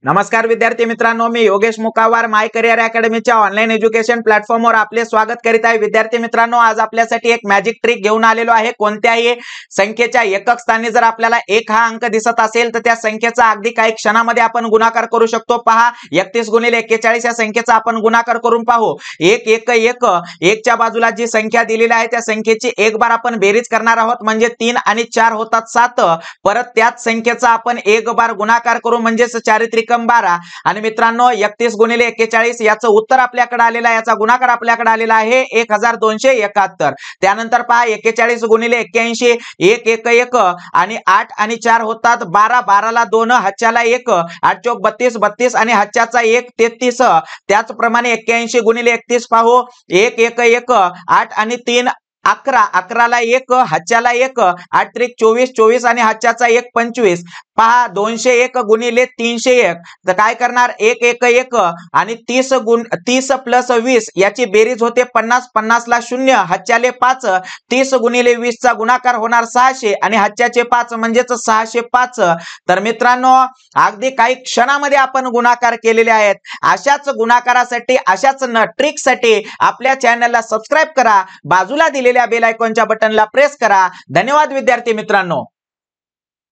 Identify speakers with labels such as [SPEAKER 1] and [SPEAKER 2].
[SPEAKER 1] नमस्कार विद्यार्थी मित्रांनो, मी योगेश मुकावार माय करियर अकॅडमीच्या ऑनलाईन एज्युकेशन प्लॅटफॉर्मवर आपले स्वागत करीत आहे। विद्यार्थी मित्रांनो, आज आपल्यासाठी एक मॅजिक ट्रिक घेऊन आलेलो आहे। कोणत्याही संख्येच्या एकक स्थानी जर आपल्याला 1 हा अंक दिसत असेल तर त्या संख्येचा अगदी काही क्षणामध्ये आपण गुणाकार करू शकतो। पहा, 31 गुणिले 41 या संख्येचा आपण गुणाकार करून पाहू। 1 1 1 1 च्या बाजूला जी संख्या दिलेली आहे त्या संख्येची एक बार आपण बेरीज करणार आहोत, म्हणजे 3 आणि 4 होतात 7। परत त्याच संख्येचा आपण एक बार गुणाकार करू, म्हणजे 4 त्रिक 12। आणि मित्रांनो, 31 गुणिले 41 याचं उत्तर आपल्याकडे आलेलं आहे, याचा गुणाकार आपल्याकडे आलेला आहे 1271। त्यानंतर पहा, 41 गुणिले 81 1 1 1 आणि 8 आणि 4 होतात 12, 12 ला 2 हातच्याला 1, 8 चौक 32 32 आणि हातच्याचा 1 33। त्याचप्रमाणे 81 गुणिले 31 पाहू, 1 1 1 8 आणि 3 11, 11 ला 1 हातच्याला 1, 8 त्रिक 24 24 आणि हातच्याचा 1 25। पहा, 201 गुणिले 301 तर काय करणार, 1 1 1 आणि 30 प्लस 20 याची बेरीज होते 50, 50 ला 0 हातच्याले 5, 30 गुणिले 20 चा गुणाकार होणार 600 आणि हातच्याचे 5 म्हणजेच 605। तर मित्रांनो, अगदी काही क्षणामध्ये आपण गुणाकार केलेले आहेत। अशाच गुणाकारासाठी, अशाच ट्रिकसाठी आपल्या चॅनलला सबस्क्राइब करा, बाजूला दिलेल्या बेल आयकॉनच्या बटनला प्रेस करा। धन्यवाद विद्यार्थी मित्रांनो।